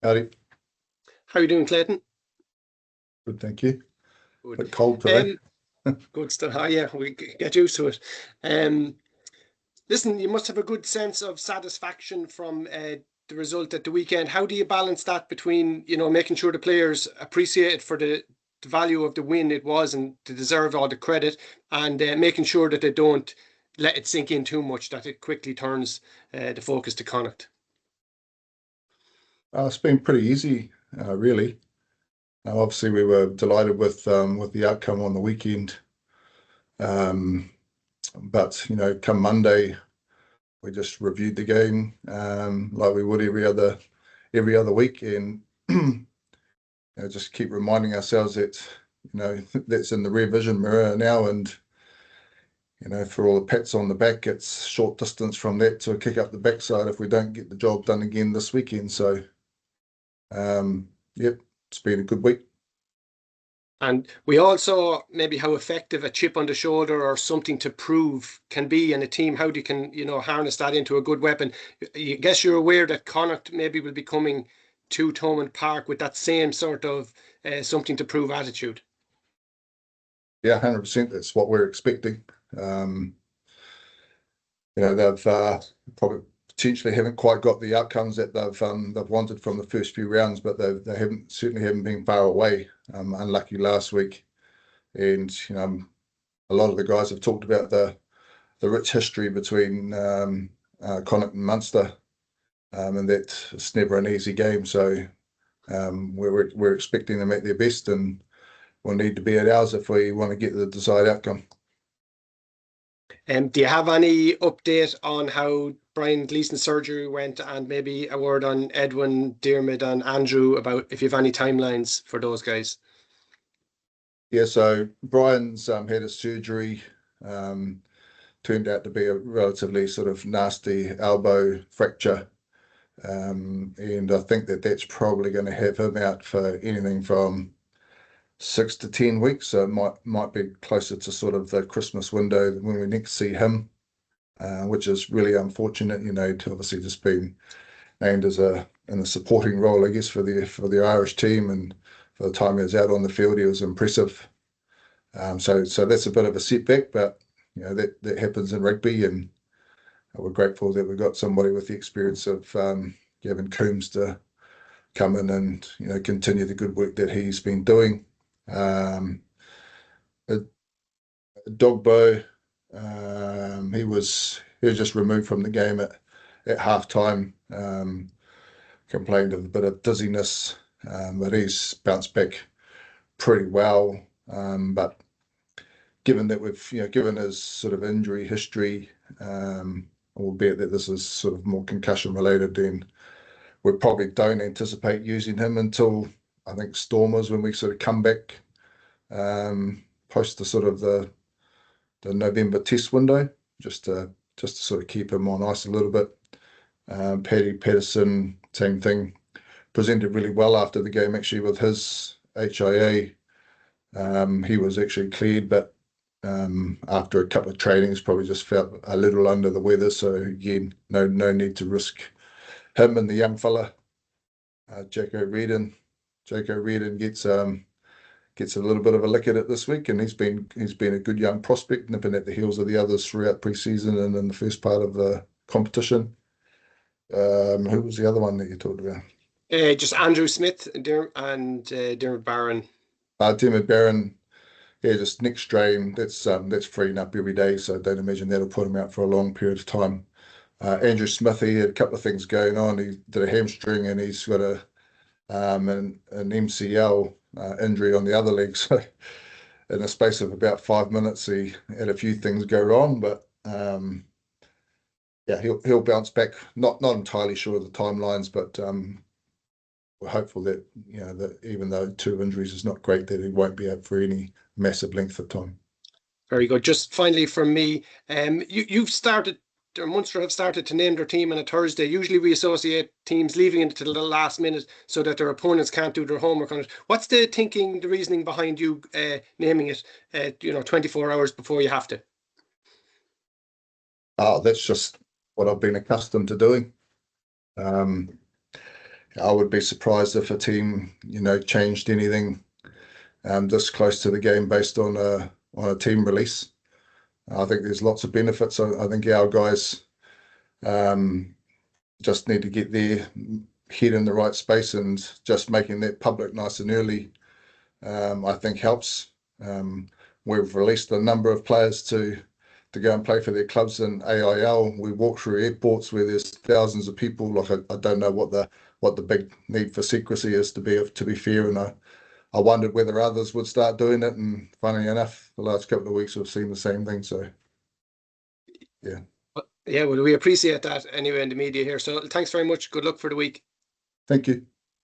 Howdy. How are you doing, Clayton? Good, thank you. Good. Bit cold today. Good stuff. Yeah, we get used to it. Um, Listen, you must have a good sense of satisfaction from the result at the weekend. How do you balance that between, making sure the players appreciate it for the value of the win it was and to deserve all the credit, and making sure that they don't let it sink in too much, that it quickly turns the focus to Connacht? It's been pretty easy, really. Obviously, we were delighted with the outcome on the weekend. Um, but come Monday, we just reviewed the game like we would every other week, and just keep reminding ourselves that that's in the rear vision mirror now, and for all the pats on the back, it's short distance from that to a kick up the backside if we don't get the job done again this weekend. So, yep, it's been a good week. And we all saw maybe how effective a chip on the shoulder or something to prove can be in a team, how you can, harness that into a good weapon. I guess you're aware that Connacht maybe will be coming to Thomond Park with that same sort of something to prove attitude. Yeah, 100%. That's what we're expecting. Um, they've probably potentially haven't quite got the outcomes that they've wanted from the first few rounds, but they certainly haven't been far away. Unlucky last week, and a lot of the guys have talked about the rich history between Connacht and Munster, and that it's never an easy game. So we're expecting them at their best, and we'll need to be at ours if we want to get the desired outcome. Do you have any update on how Brian Gleeson's surgery went, and maybe a word on Edwin, Dermot, and Andrew about if you have any timelines for those guys? Yeah, so Brian's had a surgery. Turned out to be a relatively sort of nasty elbow fracture. And I think that's probably going to have him out for anything from 6 to 10 weeks. So it might be closer to sort of the Christmas window when we next see him, which is really unfortunate, to obviously just being named in a supporting role, I guess, for the Irish team, and for the time he was out on the field, he was impressive. So that's a bit of a setback, but that happens in rugby, and we're grateful that we've got somebody with the experience of Gavin Coombs to come in and continue the good work that he's been doing. Um, Dogbo, he was just removed from the game at half time. Complained of a bit of dizziness, but he's bounced back pretty well. But given that given his sort of injury history, albeit that this is sort of more concussion related, then we probably don't anticipate using him until I think Stormers, when we sort of come back post the sort of the November test window, just to sort of keep him on ice a little bit. Paddy Patterson, same thing, presented really well after the game actually with his HIA. He was actually cleared, but after a couple of trainings, probably just felt a little under the weather. So again, no need to risk him and the young fella, Jaco Reardon. Jaco Reardon gets a little bit of a lick at it this week, and he's been a good young prospect, nipping at the heels of the others throughout pre-season and in the first part of the competition. Who was the other one that you talked about? Just Andrew Smith and Dermot Barron. Dermot Barron. Yeah, just neck strain. That's freeing up every day, so I don't imagine that'll put him out for a long period of time. Andrew Smith, he had a couple of things going on. He did a hamstring, and he's got an MCL injury on the other leg. So in the space of about 5 minutes, he had a few things go wrong, but yeah, he'll bounce back. Not entirely sure of the timelines, but we're hopeful that that even though 2 injuries is not great, that he won't be out for any massive length of time. Very good. Just finally from me, you've started, or Munster have started to name their team on a Thursday. Usually we associate teams leaving it to the last minute so that their opponents can't do their homework on it. What's the thinking, the reasoning behind you naming it, 24 hours before you have to? Oh, that's just what I've been accustomed to doing. I would be surprised if a team, changed anything this close to the game based on a team release. I think there's lots of benefits. I think our guys just need to get their head in the right space, and just making that public nice and early, I think helps. We've released a number of players to go and play for their clubs in AIL. We walk through airports where there's thousands of people. Like I don't know what the big need for secrecy is, to be fair, and I wondered whether others would start doing it, and funny enough, the last couple of weeks we've seen the same thing. So yeah. Yeah, well, we appreciate that anyway in the media here. So thanks very much. Good luck for the week. Thank you.